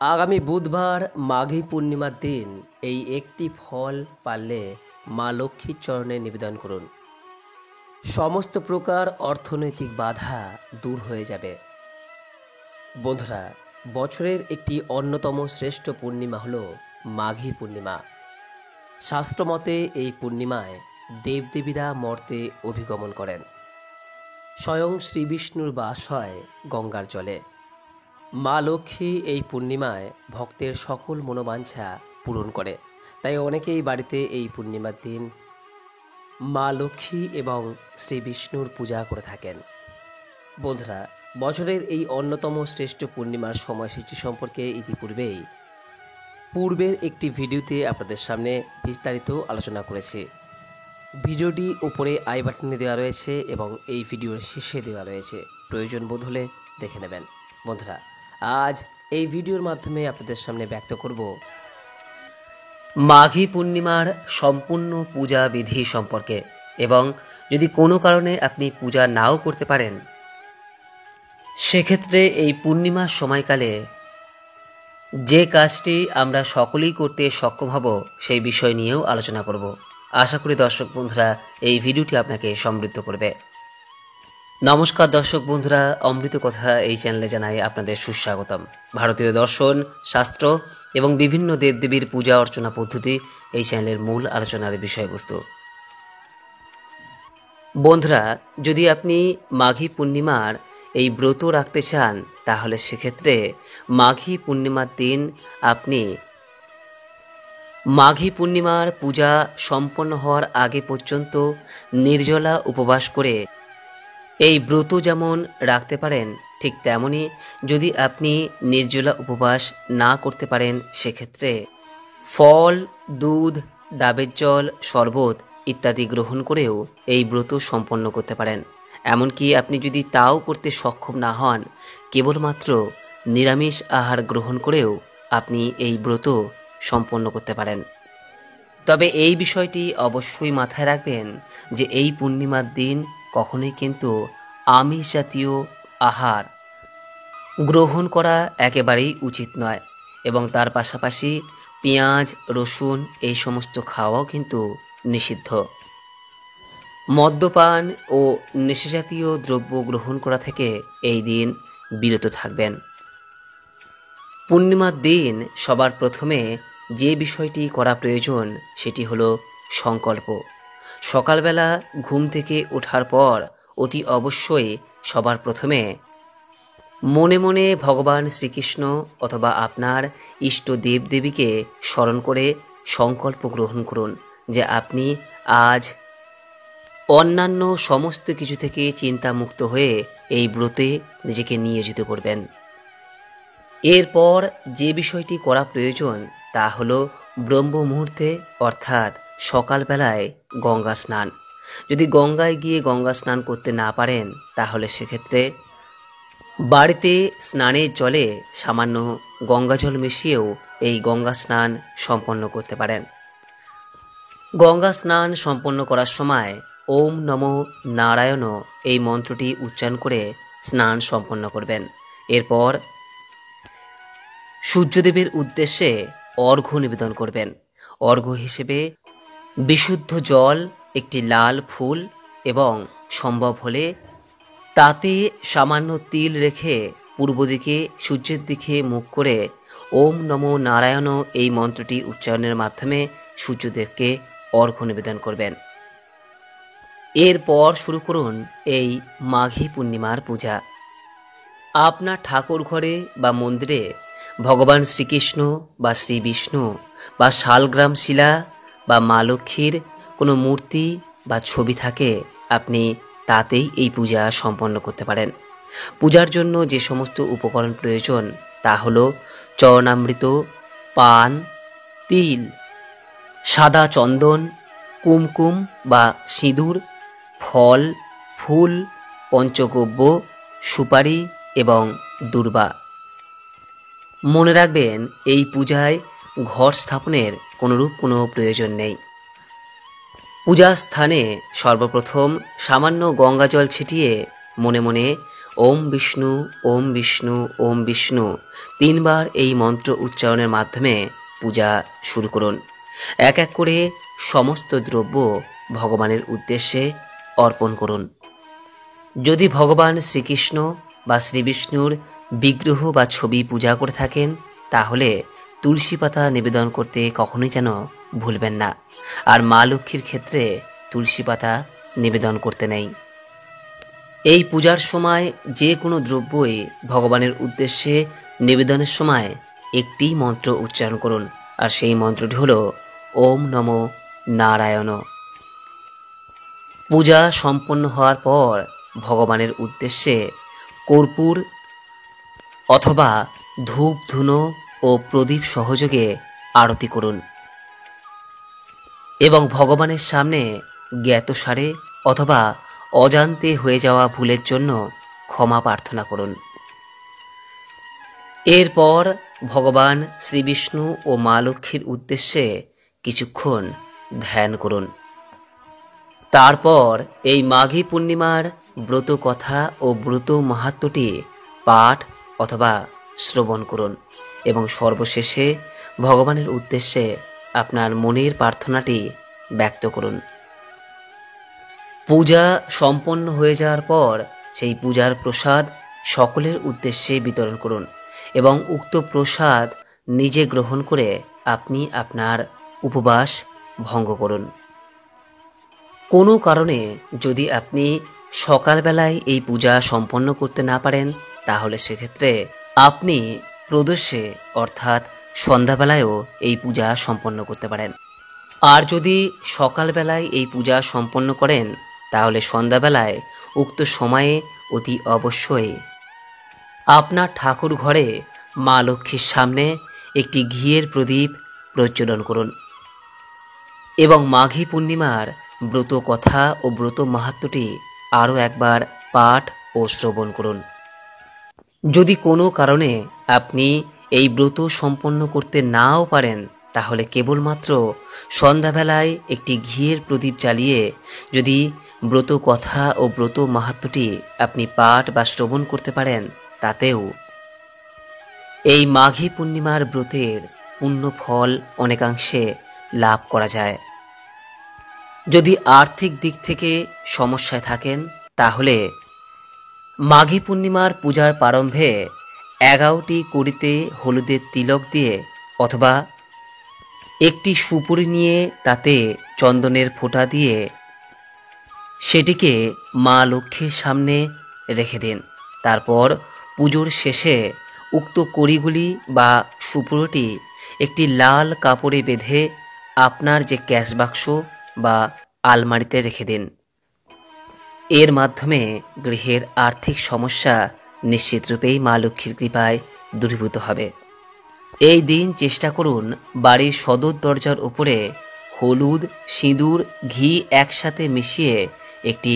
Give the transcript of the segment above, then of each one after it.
আগামী বুধবার মাঘী পূর্ণিমার দিন এই একটি ফল পারলে মা লক্ষ্মীর চরণে নিবেদন করুন। সমস্ত প্রকার অর্থনৈতিক বাধা দূর হয়ে যাবে। বন্ধুরা, বছরের একটি অন্যতম শ্রেষ্ঠ পূর্ণিমা হল মাঘী পূর্ণিমা। শাস্ত্রমতে এই পূর্ণিমায় দেবদেবীরা মর্তে অভিগমন করেন। স্বয়ং শ্রী বিষ্ণুর বাস হয় গঙ্গার জলে। মা লক্ষ্মী এই পূর্ণিমায় ভক্তের সকল মনোবাঞ্ছা পূরণ করে। তাই অনেকেই বাড়িতে এই পূর্ণিমার দিন মা লক্ষ্মী এবং শ্রী বিষ্ণুর পূজা করে থাকেন। বন্ধুরা, বছরের এই অন্যতম শ্রেষ্ঠ পূর্ণিমার সময়সূচি সম্পর্কে ইতিপূর্বেই পূর্বের একটি ভিডিওতে আপনাদের সামনে বিস্তারিত আলোচনা করেছি। ভিডিওটি উপরে আই বাটনে দেওয়া রয়েছে এবং এই ভিডিওর শেষে দেওয়া রয়েছে, প্রয়োজন বোধ হলে দেখে নেবেন। বন্ধুরা, আজ এই ভিডিওর মাধ্যমে আপনাদের সামনে ব্যক্ত করব মাঘী পূর্ণিমার সম্পূর্ণ পূজা বিধি সম্পর্কে, এবং যদি কোনো কারণে আপনি পূজা নাও করতে পারেন সেক্ষেত্রে এই পূর্ণিমার সময়কালে যে কাজটি আমরা সকলেই করতে সক্ষম হব সেই বিষয় নিয়েও আলোচনা করব। আশা করি দর্শক বন্ধুরা এই ভিডিওটি আপনাকে সমৃদ্ধ করবে। নমস্কার দর্শক বন্ধুরা, অমৃত কথা এই চ্যানেলে জানাই আপনাদের সুস্বাগতম। ভারতীয় দর্শন, শাস্ত্র এবং বিভিন্ন দেবদেবীর পূজা অর্চনা পদ্ধতি এই চ্যানেলের মূল আলোচনার বিষয়বস্তু। বন্ধুরা, যদি আপনি মাঘী পূর্ণিমার এই ব্রত রাখতে চান তাহলে সেক্ষেত্রে মাঘী পূর্ণিমার দিন আপনি মাঘী পূর্ণিমার পূজা সম্পন্ন হওয়ার আগে পর্যন্ত নির্জলা উপবাস করে এই ব্রত যেমন রাখতে পারেন, ঠিক তেমনি যদি আপনি নির্জলা উপবাস না করতে পারেন সেক্ষেত্রে ফল, দুধ, ডাবের জল, শরবত ইত্যাদি গ্রহণ করেও এই ব্রত সম্পন্ন করতে পারেন। এমনকি আপনি যদি তাও করতে সক্ষম না হন, কেবলমাত্র নিরামিষ আহার গ্রহণ করেও আপনি এই ব্রত সম্পন্ন করতে পারেন। তবে এই বিষয়টি অবশ্যই মাথায় রাখবেন যে এই পূর্ণিমার দিন কখনোই কিন্তু আমিষ জাতীয় আহার গ্রহণ করা একেবারেই উচিত নয়, এবং তার পাশাপাশি পেঁয়াজ, রসুন এই সমস্ত খাওয়াও কিন্তু নিষিদ্ধ। মদ্যপান ও নেশাজাতীয় দ্রব্য গ্রহণ করা থেকে এই দিন বিরত থাকবেন। পূর্ণিমার দিন সবার প্রথমে যে বিষয়টি করা প্রয়োজন সেটি হলো সংকল্প। সকালবেলা ঘুম থেকে ওঠার পর অতি অবশ্যই সবার প্রথমে মনে মনে ভগবান শ্রীকৃষ্ণ অথবা আপনার ইষ্ট দেবদেবীকে স্মরণ করে সংকল্প গ্রহণ করুন যে আপনি আজ অন্যান্য সমস্ত কিছু থেকে চিন্তামুক্ত হয়ে এই ব্রতে নিজেকে নিয়োজিত করবেন। এরপর যে বিষয়টি করা প্রয়োজন তা হলো ব্রহ্ম মুহূর্তে অর্থাৎ সকালবেলায় গঙ্গা স্নান। যদি গঙ্গায় গিয়ে গঙ্গা স্নান করতে না পারেন তাহলে সেক্ষেত্রে বাড়িতে স্নানের জলে সামান্য গঙ্গা জল মিশিয়েও এই গঙ্গা স্নান সম্পন্ন করতে পারেন। গঙ্গা স্নান সম্পন্ন করার সময় ওম নমো নারায়ণ এই মন্ত্রটি উচ্চারণ করে স্নান সম্পন্ন করবেন। এরপর সূর্যদেবের উদ্দেশ্যে অর্ঘ্য নিবেদন করবেন। অর্ঘ্য হিসেবে বিশুদ্ধ জল, একটি লাল ফুল এবং সম্ভব হলে তাতে সামান্য তিল রেখে পূর্ব দিকে সূর্যের দিকে মুখ করে ওম নমো নারায়ণ এই মন্ত্রটি উচ্চারণের মাধ্যমে সূর্যদেবকে অর্ঘ্য নিবেদন করবেন। এরপর শুরু করুন এই মাঘী পূর্ণিমার পূজা। আপনার ঠাকুর ঘরে বা মন্দিরে ভগবান শ্রীকৃষ্ণ বা শ্রী বিষ্ণু বা শালগ্রাম শিলা বা মা লক্ষ্মীর কোনো মূর্তি বা ছবি থাকে, আপনি তাতেই এই পূজা সম্পন্ন করতে পারেন। পূজার জন্য যে সমস্ত উপকরণ প্রয়োজন তা হলো চরণামৃত, পান, তিল, সাদা চন্দন, কুমকুম বা সিঁদুর, ফল, ফুল, পঞ্চগব্য, সুপারি এবং দূর্বা। মনে রাখবেন এই পূজায় ঘট স্থাপনের কোনোরূপ কোনো প্রয়োজন নেই। পূজা স্থানে সর্বপ্রথম সামান্য গঙ্গা জল ছিটিয়ে মনে মনে ওম বিষ্ণু ওম বিষ্ণু ওম বিষ্ণু 3 বার এই মন্ত্র উচ্চারণের মাধ্যমে পূজা শুরু করুন। এক এক করে সমস্ত দ্রব্য ভগবানের উদ্দেশ্যে অর্পণ করুন। যদি ভগবান শ্রীকৃষ্ণ বা শ্রী বিষ্ণুর বিগ্রহ বা ছবি পূজা করে থাকেন, তাহলে তুলসী পাতা নিবেদন করতে কখনোই যেন ভুলবেন না। আর মা লক্ষ্মীর ক্ষেত্রে তুলসী পাতা নিবেদন করতে নেই। এই পূজার সময় যে কোনো দ্রব্যই ভগবানের উদ্দেশ্যে নিবেদনের সময় একটি মন্ত্র উচ্চারণ করুন, আর সেই মন্ত্রটি হল ওম নমো নারায়ণ। পূজা সম্পন্ন হওয়ার পর ভগবানের উদ্দেশ্যে কর্পূর অথবা ধূপ ধুনো ও প্রদীপ সহযোগে আরতি করুন এবং ভগবানের সামনে জ্ঞাতসারে অথবা অজান্তে হয়ে যাওয়া ভুলের জন্য ক্ষমা প্রার্থনা করুন। এরপর ভগবান শ্রীবিষ্ণু ও মা লক্ষ্মীর উদ্দেশ্যে কিছুক্ষণ ধ্যান করুন। তারপর এই মাঘী পূর্ণিমার ব্রত কথা ও ব্রত মাহাত্ম্যটি পাঠ অথবা শ্রবণ করুন এবং সর্বশেষে ভগবানের উদ্দেশ্যে আপনার মনের প্রার্থনাটি ব্যক্ত করুন। পূজা সম্পন্ন হয়ে যাওয়ার পর সেই পূজার প্রসাদ সকলের উদ্দেশ্যে বিতরণ করুন এবং উক্ত প্রসাদ নিজে গ্রহণ করে আপনি আপনার উপবাস ভঙ্গ করুন। কোনো কারণে যদি আপনি সকালবেলায় এই পূজা সম্পন্ন করতে না পারেন, তাহলে সেক্ষেত্রে আপনি প্রদোষে অর্থাৎ সন্ধ্যাবেলায়ও এই পূজা সম্পন্ন করতে পারেন। আর যদি সকালবেলায় এই পূজা সম্পন্ন করেন, তাহলে সন্ধ্যাবেলায় উক্ত সময়ে অতি অবশ্যই আপনার ঠাকুর ঘরে মা লক্ষ্মীর সামনে একটি ঘিয়ের প্রদীপ প্রজ্বলন করুন এবং মাঘী পূর্ণিমার ব্রত কথা ও ব্রত মাহাত্ম্যটি আরও একবার পাঠ ও শ্রবণ করুন। যদি কোনো কারণে আপনি এই ব্রত সম্পন্ন করতে নাও পারেন, তাহলে কেবলমাত্র সন্ধ্যাবেলায় একটি ঘিয়ের প্রদীপ জ্বালিয়ে যদি ব্রত কথা ও ব্রত মাহাত্ম্যটি আপনি পাঠ বা শ্রবণ করতে পারেন, তাতেও এই মাঘী পূর্ণিমার ব্রতের পূর্ণ ফল অনেকাংশে লাভ করা যায়। যদি আর্থিক দিক থেকে সমস্যায় থাকেন, তাহলে মাঘী পূর্ণিমার পূজার প্রারম্ভে 11টি কড়িতে হলুদের তিলক দিয়ে অথবা একটি সুপুরি নিয়ে তাতে চন্দনের ফোঁটা দিয়ে সেটিকে মা লক্ষ্মীর সামনে রেখে দিন। তারপর পুজোর শেষে উক্ত কড়িগুলি বা সুপুরোটি একটি লাল কাপড়ে বেঁধে আপনার যে ক্যাশ বাক্স বা আলমারিতে রেখে দিন। এর মাধ্যমে গৃহের আর্থিক সমস্যা নিশ্চিতরূপেই মা লক্ষ্মীর কৃপায় দূরীভূত হবে। এই দিন চেষ্টা করুন বাড়ির সদর দরজার উপরে হলুদ, সিঁদুর, ঘি একসাথে মিশিয়ে একটি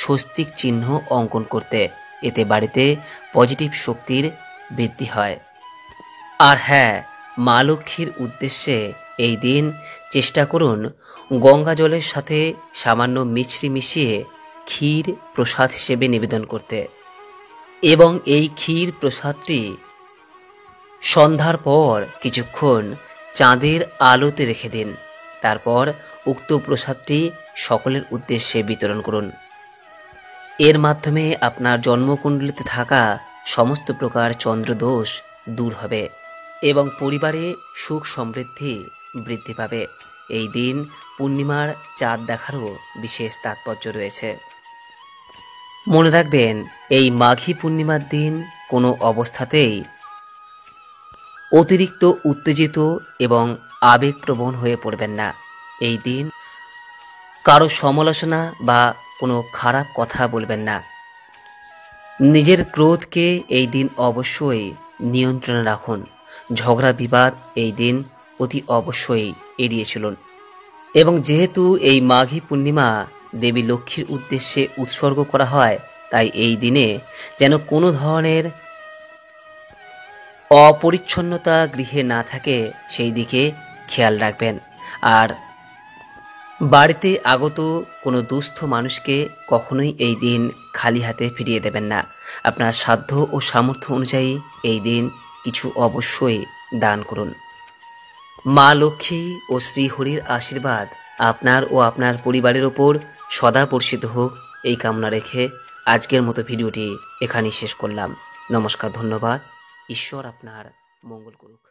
স্বস্তিক চিহ্ন অঙ্কন করতে। এতে বাড়িতে পজিটিভ শক্তির বৃদ্ধি হয়। আর হ্যাঁ, মা লক্ষ্মীর উদ্দেশ্যে এই দিন চেষ্টা করুন গঙ্গা জলের সাথে সামান্য মিছরি মিশিয়ে ক্ষীর প্রসাদ হিসেবে নিবেদন করতে এবং এই ক্ষীর প্রসাদটি সন্ধ্যার পর কিছুক্ষণ চাঁদের আলোতে রেখে দিন। তারপর উক্ত প্রসাদটি সকলের উদ্দেশ্যে বিতরণ করুন। এর মাধ্যমে আপনার জন্মকুণ্ডলিতে থাকা সমস্ত প্রকার চন্দ্রদোষ দূর হবে এবং পরিবারে সুখ সমৃদ্ধি বৃদ্ধি পাবে। এই দিন পূর্ণিমার চাঁদ দেখারও বিশেষ তাৎপর্য রয়েছে। মনে রাখবেন, এই মাঘী পূর্ণিমার দিন কোনো অবস্থাতেই অতিরিক্ত উত্তেজিত এবং আবেগপ্রবণ হয়ে পড়বেন না। এই দিন কারো সমালোচনা বা কোনো খারাপ কথা বলবেন না। নিজের ক্রোধকে এই দিন অবশ্যই নিয়ন্ত্রণে রাখুন। ঝগড়া বিবাদ এই দিন অতি অবশ্যই এড়িয়ে চলুন। এবং যেহেতু এই মাঘী পূর্ণিমা দেবী লক্ষ্মীর উদ্দেশ্যে উৎসর্গ করা হয়, তাই এই দিনে যেন কোনো ধরনের অপরিচ্ছন্নতা গৃহে না থাকে সেই দিকে খেয়াল রাখবেন। আর বাড়িতে আগত কোনো দুস্থ মানুষকে কখনোই এই দিন খালি হাতে ফিরিয়ে দেবেন না। আপনার সাধ্য ও সামর্থ্য অনুযায়ী এই দিন কিছু অবশ্যই দান করুন। মা লক্ষ্মী ও শ্রীহরির আশীর্বাদ আপনার ও আপনার পরিবারের ওপর সদা বর্ষিত হোক, এই কামনা রেখে আজকের মতো ভিডিওটি এখানেই শেষ করলাম। নমস্কার, ধন্যবাদ। ঈশ্বর আপনার মঙ্গল করুক।